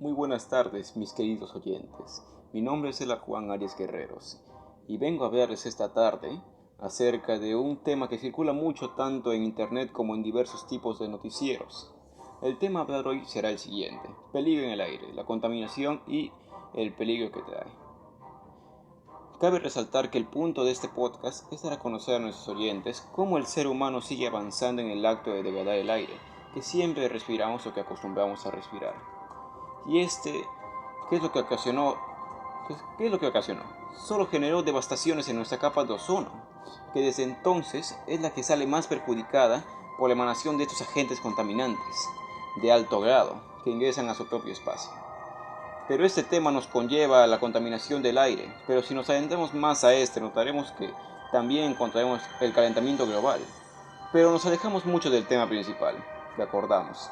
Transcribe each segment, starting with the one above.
Muy buenas tardes, mis queridos oyentes. Mi nombre es el Juan Arias Guerreros y vengo a hablarles esta tarde acerca de un tema que circula mucho tanto en internet como en diversos tipos de noticieros. El tema a hablar hoy será el siguiente: peligro en el aire, la contaminación y el peligro que trae. Cabe resaltar que el punto de este podcast es dar a conocer a nuestros oyentes cómo el ser humano sigue avanzando en el acto de degradar el aire, que siempre respiramos o que acostumbramos a respirar. Y ¿qué es lo que ocasionó? ¿Qué es lo que ocasionó? Solo generó devastaciones en nuestra capa de ozono, que desde entonces es la que sale más perjudicada por la emanación de estos agentes contaminantes de alto grado que ingresan a su propio espacio. Pero este tema nos conlleva a la contaminación del aire, pero si nos adentramos más a notaremos que también encontraremos el calentamiento global. Pero nos alejamos mucho del tema principal que acordamos,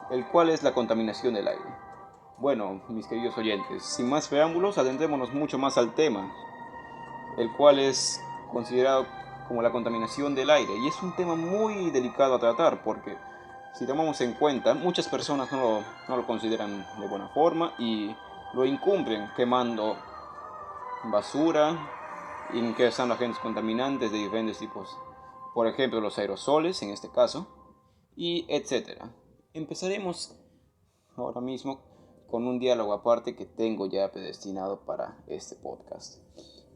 el cual es la contaminación del aire. Bueno, mis queridos oyentes, sin más preámbulos, adentrémonos mucho más al tema, el cual es considerado como la contaminación del aire. Y es un tema muy delicado a tratar porque, si tomamos en cuenta, muchas personas no lo consideran de buena forma y lo incumplen quemando basura, ingresando agentes contaminantes de diferentes tipos. Por ejemplo, los aerosoles, en este caso, y etcétera. Empezaremos ahora mismo con un diálogo aparte que tengo ya predestinado para este podcast.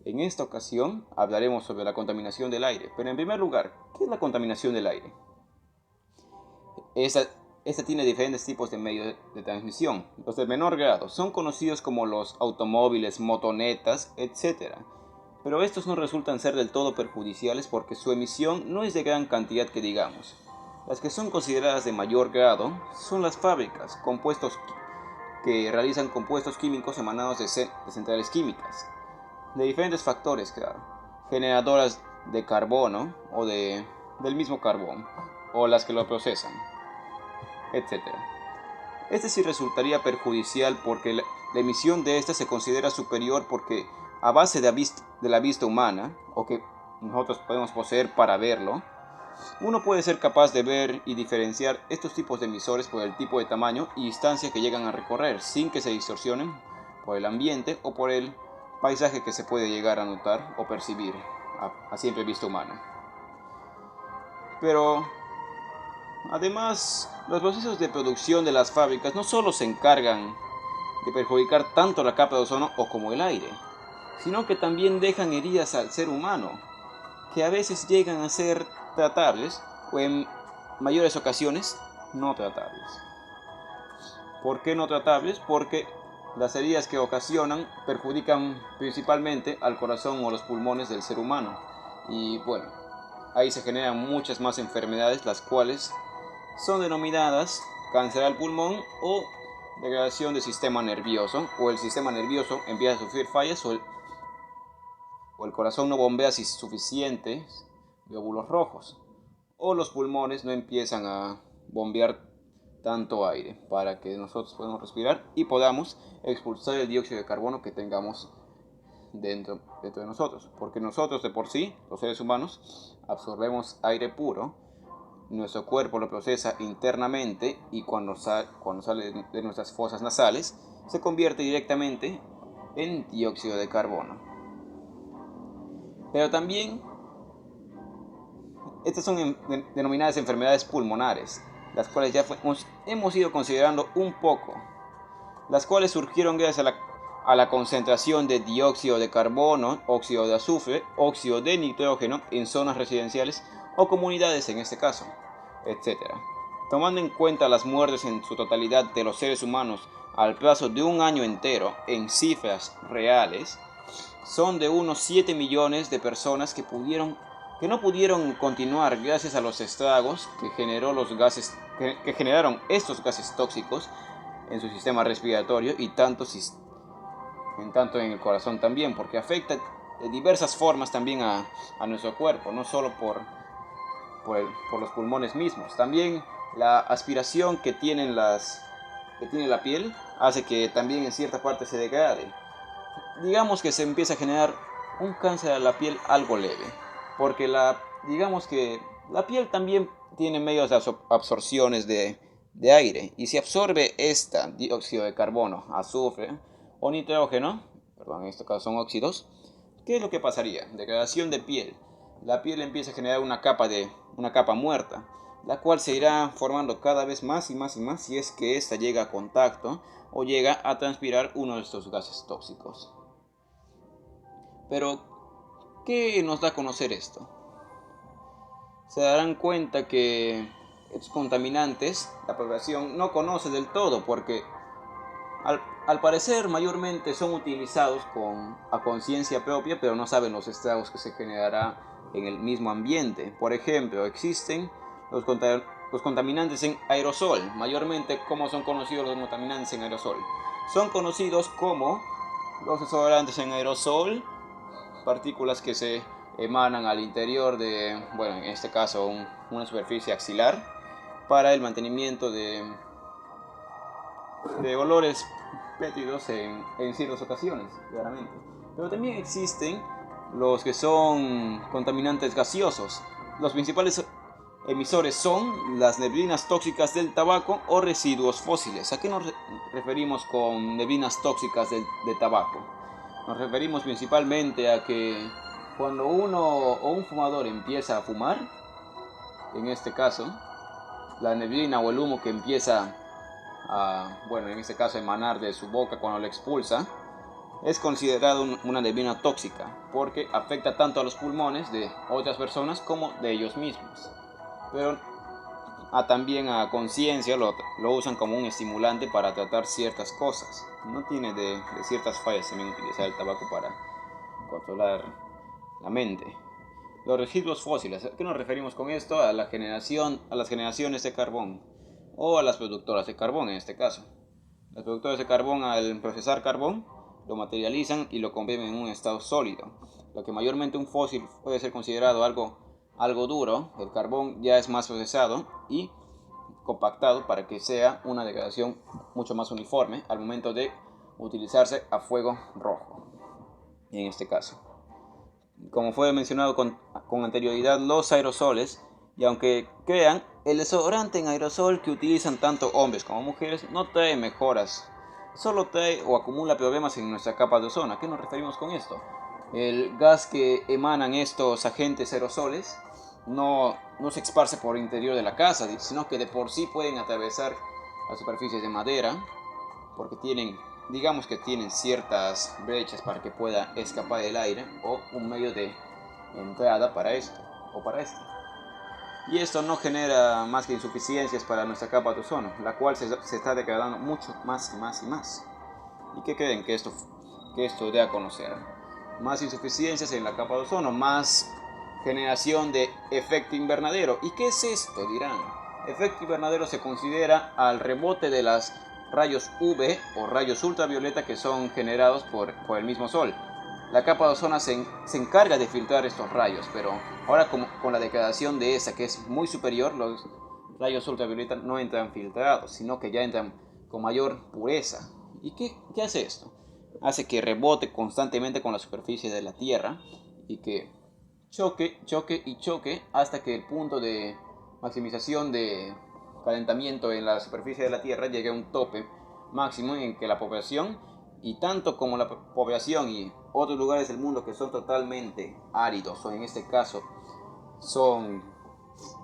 En esta ocasión hablaremos sobre la contaminación del aire, pero en primer lugar, ¿qué es la contaminación del aire? Esta tiene diferentes tipos de medios de transmisión. Los de menor grado son conocidos como los automóviles, motonetas, etc. Pero estos no resultan ser del todo perjudiciales porque su emisión no es de gran cantidad que digamos. Las que son consideradas de mayor grado son las fábricas, que realizan compuestos químicos emanados de centrales químicas, de diferentes factores, claro, generadoras de carbono del mismo carbón, o las que lo procesan, etcétera. Este sí resultaría perjudicial porque la emisión de esta se considera superior porque a base de la vista humana, o que nosotros podemos poseer para verlo, uno puede ser capaz de ver y diferenciar estos tipos de emisores por el tipo de tamaño y distancia que llegan a recorrer sin que se distorsionen por el ambiente o por el paisaje que se puede llegar a notar o percibir a simple vista humana. Pero además, los procesos de producción de las fábricas no solo se encargan de perjudicar tanto la capa de ozono o como el aire, sino que también dejan heridas al ser humano, que a veces llegan a ser tratables o en mayores ocasiones no tratables. ¿Por qué no tratables? Porque las heridas que ocasionan perjudican principalmente al corazón o los pulmones del ser humano. Y bueno, ahí se generan muchas más enfermedades, las cuales son denominadas cáncer al pulmón o degradación del sistema nervioso, o el sistema nervioso empieza a sufrir fallas o el corazón no bombea suficientes glóbulos rojos, o los pulmones no empiezan a bombear tanto aire para que nosotros podamos respirar y podamos expulsar el dióxido de carbono que tengamos dentro de nosotros, porque nosotros de por sí, los seres humanos, absorbemos aire puro, nuestro cuerpo lo procesa internamente y cuando sale de nuestras fosas nasales se convierte directamente en dióxido de carbono. Pero también estas son denominadas enfermedades pulmonares, las cuales ya hemos ido considerando un poco, las cuales surgieron gracias a la concentración de dióxido de carbono, óxido de azufre, óxido de nitrógeno en zonas residenciales o comunidades en este caso, etc. Tomando en cuenta las muertes en su totalidad de los seres humanos al plazo de un año entero en cifras reales, son de unos 7 millones de personas que no pudieron continuar gracias a los estragos que generaron estos gases tóxicos en su sistema respiratorio y tanto en el corazón también, porque afecta de diversas formas también a nuestro cuerpo, no solo por los pulmones mismos. También la aspiración que tiene la piel hace que también en cierta parte se degrade. Digamos que se empieza a generar un cáncer a la piel algo leve, porque digamos que la piel también tiene medios de absorciones de de aire y si absorbe esta dióxido de carbono, azufre o nitrógeno, perdón, en este caso son óxidos, ¿qué es lo que pasaría? Degradación de piel. La piel empieza a generar una capa muerta, la cual se irá formando cada vez más y más y más si es que ésta llega a contacto o llega a transpirar uno de estos gases tóxicos. Pero, ¿qué nos da a conocer esto? Se darán cuenta que estos contaminantes la población no conoce del todo porque al parecer mayormente son utilizados a conciencia propia, pero no saben los estragos que se generará en el mismo ambiente. Por ejemplo, existen los contaminantes en aerosol. Mayormente, ¿cómo son conocidos los contaminantes en aerosol? Son conocidos como los desodorantes en aerosol, partículas que se emanan al interior de, bueno, en este caso una superficie axilar, para el mantenimiento de olores fétidos en ciertas ocasiones, claramente. Pero también existen los que son contaminantes gaseosos. Los principales emisores son las neblinas tóxicas del tabaco o residuos fósiles. ¿A qué nos referimos con neblinas tóxicas de tabaco? Nos referimos principalmente a que cuando uno o un fumador empieza a fumar, en este caso, la neblina o el humo que empieza bueno, en este caso emanar de su boca cuando lo expulsa, es considerado una neblina tóxica porque afecta tanto a los pulmones de otras personas como de ellos mismos. Pero también a conciencia lo usan como un estimulante para tratar ciertas cosas. No tiene de ciertas fallas también utilizar el tabaco para controlar la mente. Los residuos fósiles, ¿a qué nos referimos con esto? A las generaciones de carbón o a las productoras de carbón en este caso. Las productoras de carbón, al procesar carbón, lo materializan y lo convierten en un estado sólido. Lo que mayormente un fósil puede ser considerado algo duro, el carbón ya es más procesado y compactado para que sea una degradación mucho más uniforme al momento de utilizarse a fuego rojo, en este caso. Como fue mencionado con anterioridad, los aerosoles, y aunque crean, el desodorante en aerosol que utilizan tanto hombres como mujeres no trae mejoras, solo trae o acumula problemas en nuestra capa de ozono. ¿A qué nos referimos con esto? El gas que emanan estos agentes aerosoles no se esparce por el interior de la casa, sino que de por sí pueden atravesar las superficies de madera, porque digamos que tienen ciertas brechas para que pueda escapar el aire o un medio de entrada para esto o para esto. Y esto no genera más que insuficiencias para nuestra capa de ozono, la cual se está degradando mucho más y más y más. ¿Y qué creen que esto dé a conocer? Más insuficiencias en la capa de ozono, más generación de efecto invernadero. ¿Y qué es esto? Dirán. Efecto invernadero se considera al rebote de los rayos UV o rayos ultravioleta que son generados por el mismo sol. La capa de ozono se encarga de filtrar estos rayos, pero ahora con la degradación de esa, que es muy superior, los rayos ultravioleta no entran filtrados, sino que ya entran con mayor pureza. ¿Y qué hace esto? Hace que rebote constantemente con la superficie de la Tierra y que choque y choque hasta que el punto de maximización de calentamiento en la superficie de la Tierra llegue a un tope máximo en que la población, y tanto como la población y otros lugares del mundo que son totalmente áridos o en este caso son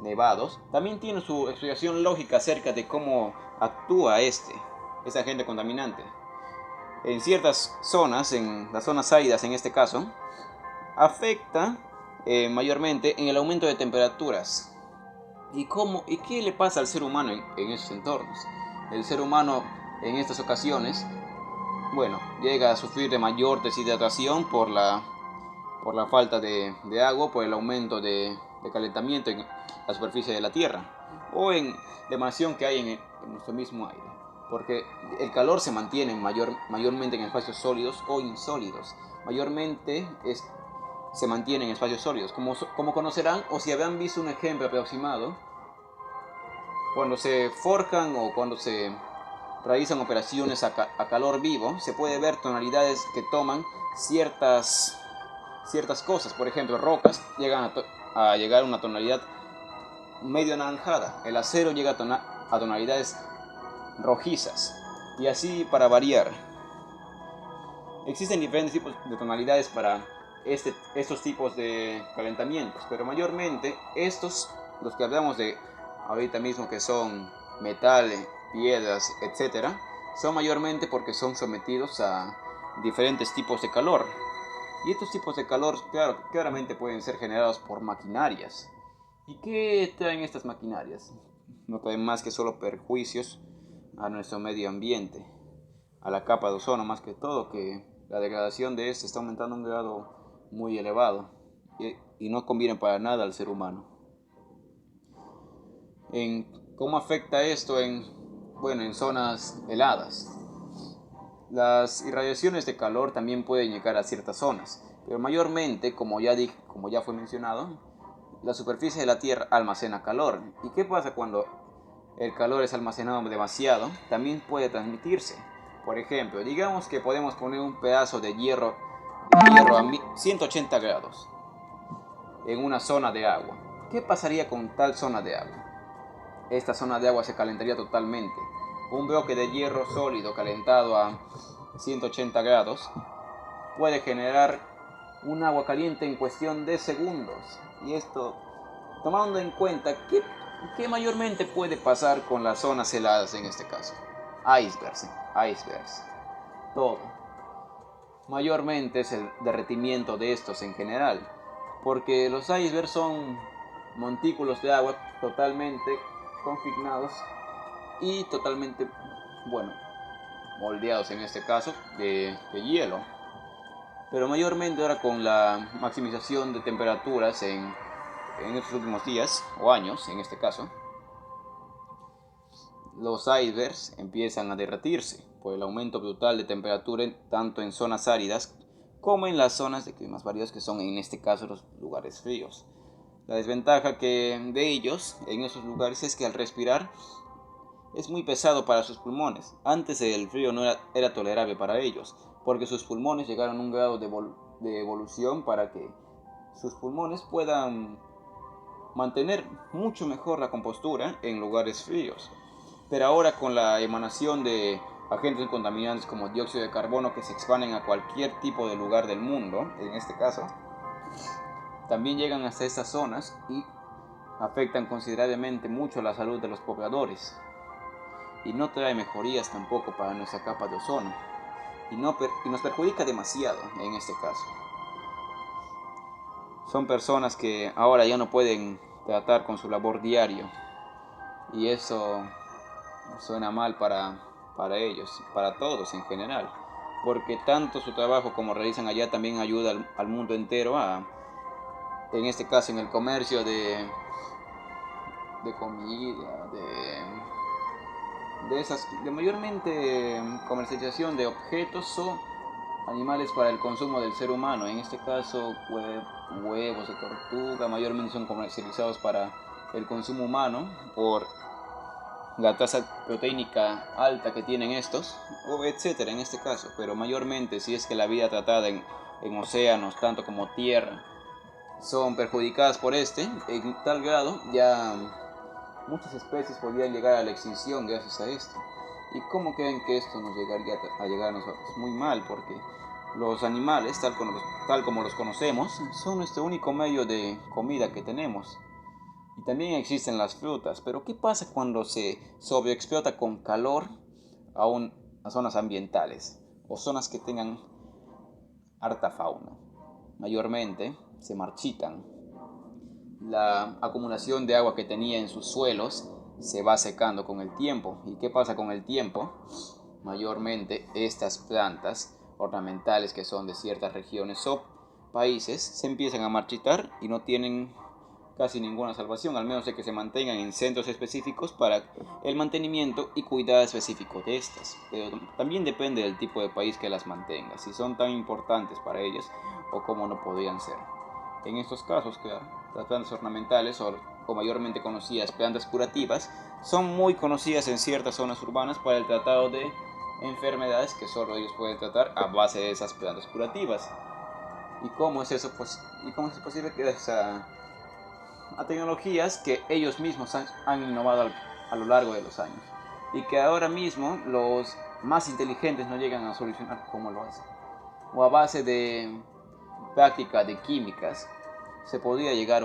nevados, también tiene su explicación lógica acerca de cómo actúa ese agente contaminante. En ciertas zonas, en las zonas áridas en este caso, afecta mayormente en el aumento de temperaturas. ¿Y qué le pasa al ser humano en esos entornos? El ser humano en estas ocasiones, bueno, llega a sufrir de mayor deshidratación por la falta de agua, por el aumento de calentamiento en la superficie de la Tierra o en la emanación que hay en nuestro mismo aire, porque el calor se mantiene mayormente en espacios sólidos o insólidos. Mayormente se mantiene en espacios sólidos. Como conocerán, o si habrán visto un ejemplo aproximado, cuando se forjan o cuando se realizan operaciones a calor vivo, se puede ver tonalidades que toman ciertas cosas. Por ejemplo, rocas llegan a llegar a una tonalidad medio anaranjada. El acero llega a tonalidades rojizas. Y así para variar. Existen diferentes tipos de tonalidades para estos tipos de calentamientos, pero mayormente los que hablamos de ahorita mismo, que son metales, piedras, etcétera, son mayormente porque son sometidos a diferentes tipos de calor. Y estos tipos de calor, claro, claramente pueden ser generados por maquinarias. ¿Y qué traen estas maquinarias? No traen más que solo perjuicios a nuestro medio ambiente, a la capa de ozono más que todo, que la degradación de este está aumentando a un grado muy elevado y no conviene para nada al ser humano. ¿Cómo afecta esto en zonas heladas? Las irradiaciones de calor también pueden llegar a ciertas zonas, pero mayormente, como ya fue mencionado, la superficie de la Tierra almacena calor. ¿Y qué pasa cuando el calor es almacenado demasiado? También puede transmitirse. Por ejemplo, digamos que podemos poner un pedazo de hierro a 180 grados en una zona de agua. ¿Qué pasaría con tal zona de agua? Esta zona de agua se calentaría totalmente. Un bloque de hierro sólido calentado a 180 grados puede generar un agua caliente en cuestión de segundos. Y esto, tomando en cuenta ¿qué mayormente puede pasar con las zonas heladas en este caso? Icebergs. Todo. Mayormente es el derretimiento de estos en general, porque los icebergs son montículos de agua totalmente confinados y totalmente, moldeados en este caso de hielo. Pero mayormente ahora con la maximización de temperaturas en estos últimos días o años en este caso, los icebergs empiezan a derretirse por el aumento brutal de temperatura tanto en zonas áridas como en las zonas de climas variados, que son en este caso los lugares fríos. La desventaja de ellos en esos lugares es que al respirar es muy pesado para sus pulmones. Antes el frío no era tolerable para ellos, porque sus pulmones llegaron a un grado de evolución para que sus pulmones puedan mantener mucho mejor la compostura en lugares fríos. Pero ahora con la emanación de agentes contaminantes como dióxido de carbono que se expanden a cualquier tipo de lugar del mundo, en este caso, también llegan hasta estas zonas y afectan considerablemente mucho la salud de los pobladores. Y no trae mejorías tampoco para nuestra capa de ozono. Y nos perjudica demasiado en este caso. Son personas que ahora ya no pueden tratar con su labor diario. Y eso suena mal para ellos, para todos en general. Porque tanto su trabajo como realizan allá también ayuda al mundo entero en este caso en el comercio de comida, de mayormente comercialización de objetos o animales para el consumo del ser humano. En este caso, huevos de tortuga mayormente son comercializados para el consumo humano por la tasa proteínica alta que tienen estos, o etcétera en este caso. Pero mayormente, si es que la vida tratada en océanos, tanto como tierra, son perjudicadas por en tal grado ya muchas especies podrían llegar a la extinción gracias a esto. ¿Y cómo creen que esto nos llegaría a llegar a nosotros? Muy mal, porque los animales, tal como los conocemos, son nuestro único medio de comida que tenemos. Y también existen las frutas, pero ¿qué pasa cuando se sobreexplota con calor a zonas ambientales o zonas que tengan harta fauna? Mayormente se marchitan. La acumulación de agua que tenía en sus suelos se va secando con el tiempo. ¿Y qué pasa con el tiempo? Mayormente estas plantas ornamentales que son de ciertas regiones o países se empiezan a marchitar y no tienen casi ninguna salvación, al menos de que se mantengan en centros específicos para el mantenimiento y cuidado específico de estas. Pero también depende del tipo de país que las mantenga, si son tan importantes para ellos o cómo no podrían ser. En estos casos, claro, las plantas ornamentales o mayormente conocidas plantas curativas son muy conocidas en ciertas zonas urbanas para el tratado de enfermedades que solo ellos pueden tratar a base de esas plantas curativas. ¿Y cómo es eso? ¿Y cómo es posible que a tecnologías que ellos mismos han innovado a lo largo de los años, y que ahora mismo los más inteligentes no llegan a solucionar como lo hacen. O a base de práctica de químicas se podría llegar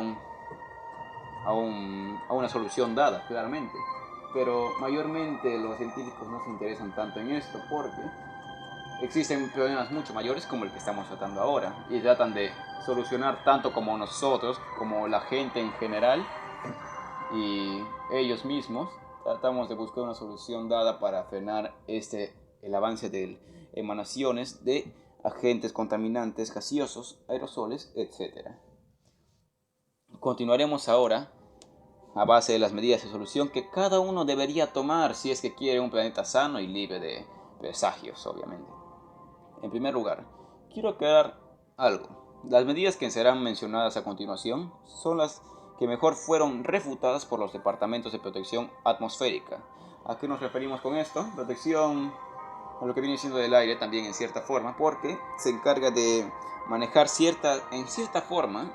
a una solución dada, claramente. Pero mayormente los científicos no se interesan tanto en esto porque existen problemas mucho mayores como el que estamos tratando ahora y tratan de solucionar tanto como nosotros, como la gente en general y ellos mismos, tratamos de buscar una solución dada para frenar el avance de emanaciones de agentes contaminantes gaseosos, aerosoles, etc. Continuaremos ahora a base de las medidas de solución que cada uno debería tomar si es que quiere un planeta sano y libre de presagios, obviamente. En primer lugar, quiero aclarar algo. Las medidas que serán mencionadas a continuación son las que mejor fueron refutadas por los departamentos de protección atmosférica. ¿A qué nos referimos con esto? Protección a lo que viene siendo del aire también en cierta forma, porque se encarga de manejar en cierta forma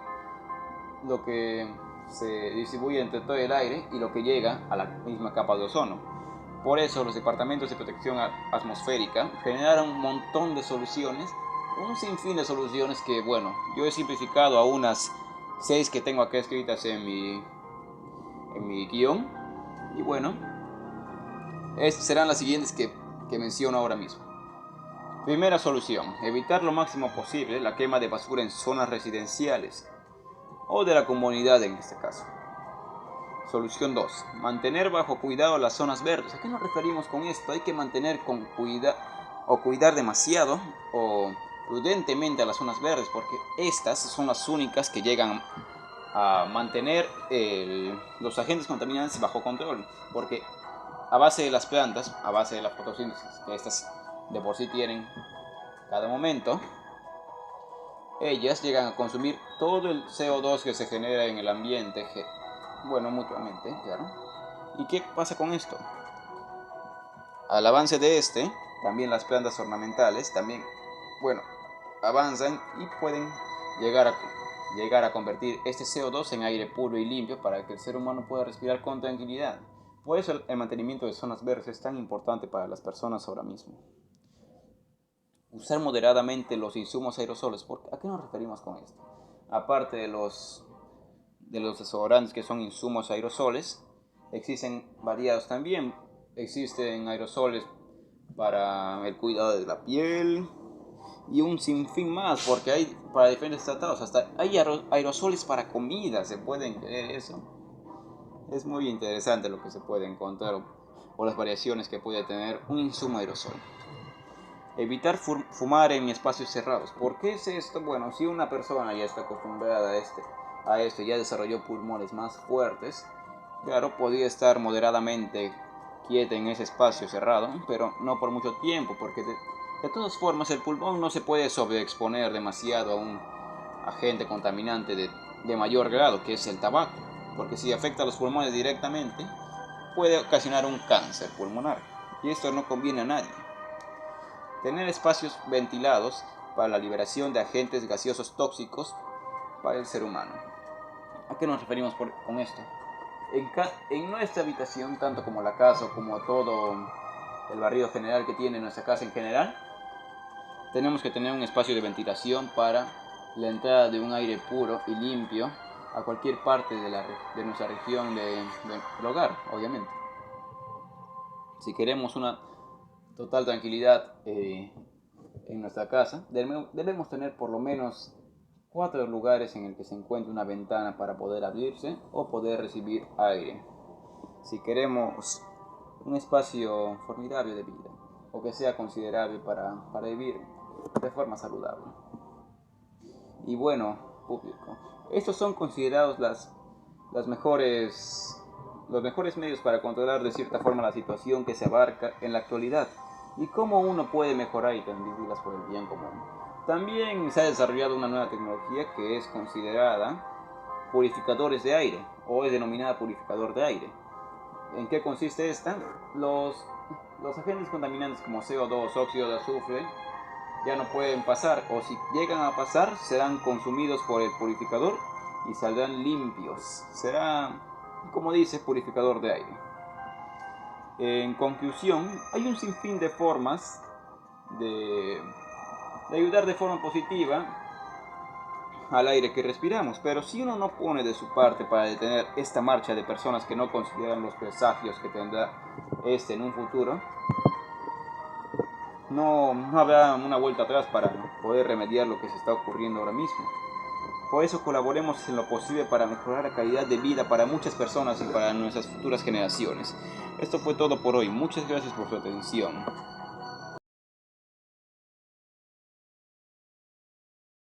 lo que se distribuye entre todo el aire y lo que llega a la misma capa de ozono. Por eso los departamentos de protección atmosférica generaron un montón de soluciones, un sinfín de soluciones que, bueno, yo he simplificado a unas 6 que tengo acá escritas en mi guión. Y bueno, serán las siguientes que menciono ahora mismo. Primera solución, evitar lo máximo posible la quema de basura en zonas residenciales o de la comunidad en este caso. Solución 2. Mantener bajo cuidado las zonas verdes. ¿A qué nos referimos con esto? Hay que mantener con cuidado o cuidar demasiado o prudentemente a las zonas verdes porque estas son las únicas que llegan a mantener los agentes contaminantes bajo control. Porque a base de las plantas, a base de la fotosíntesis que estas de por sí tienen cada momento, ellas llegan a consumir todo el CO2 que se genera en el ambiente, bueno, mutuamente, claro. ¿Y qué pasa con esto? Al avance de también las plantas ornamentales también, bueno, avanzan y pueden llegar a convertir este CO2 en aire puro y limpio para que el ser humano pueda respirar con tranquilidad. Por eso el mantenimiento de zonas verdes es tan importante para las personas ahora mismo. Usar moderadamente los insumos aerosoles. ¿A qué nos referimos con esto? Aparte de los desodorantes que son insumos aerosoles, existen variados también. Existen aerosoles para el cuidado de la piel y un sinfín más, porque hay para diferentes tratados, hasta hay aerosoles para comida, ¿se pueden creer eso? Es muy interesante lo que se puede encontrar o las variaciones que puede tener un insumo aerosol. Evitar fumar en espacios cerrados. ¿Por qué es esto? Bueno, si una persona ya está acostumbrada a esto, ya desarrolló pulmones más fuertes, claro, podría estar moderadamente quieta en ese espacio cerrado, pero no por mucho tiempo, porque de todas formas el pulmón no se puede sobreexponer demasiado a un agente contaminante de mayor grado, que es el tabaco, porque si afecta a los pulmones directamente, puede ocasionar un cáncer pulmonar, y esto no conviene a nadie. Tener espacios ventilados para la liberación de agentes gaseosos tóxicos para el ser humano. ¿A qué nos referimos con esto? En nuestra habitación, tanto como la casa o como todo el barrido general que tiene nuestra casa en general, tenemos que tener un espacio de ventilación para la entrada de un aire puro y limpio a cualquier parte de nuestra región del hogar, obviamente. Si queremos una total tranquilidad en nuestra casa, debemos tener por lo menos 4 lugares en el que se encuentre una ventana para poder abrirse o poder recibir aire. Si queremos un espacio formidable de vida o que sea considerable para vivir de forma saludable. Y bueno, público, estos son considerados los mejores medios para controlar de cierta forma la situación que se abarca en la actualidad y cómo uno puede mejorar y transmitirlas por el bien común. También se ha desarrollado una nueva tecnología que es considerada purificadores de aire o es denominada purificador de aire. ¿En qué consiste esta? Los agentes contaminantes como CO2, óxido de azufre ya no pueden pasar, o si llegan a pasar serán consumidos por el purificador y saldrán limpios. Será, como dice, purificador de aire. En conclusión, hay un sinfín de formas de ayudar de forma positiva al aire que respiramos, pero si uno no pone de su parte para detener esta marcha de personas que no consideran los presagios que tendrá este en un futuro, no habrá una vuelta atrás para poder remediar lo que se está ocurriendo ahora mismo. Por eso colaboremos en lo posible para mejorar la calidad de vida para muchas personas y para nuestras futuras generaciones. Esto fue todo por hoy. Muchas gracias por su atención.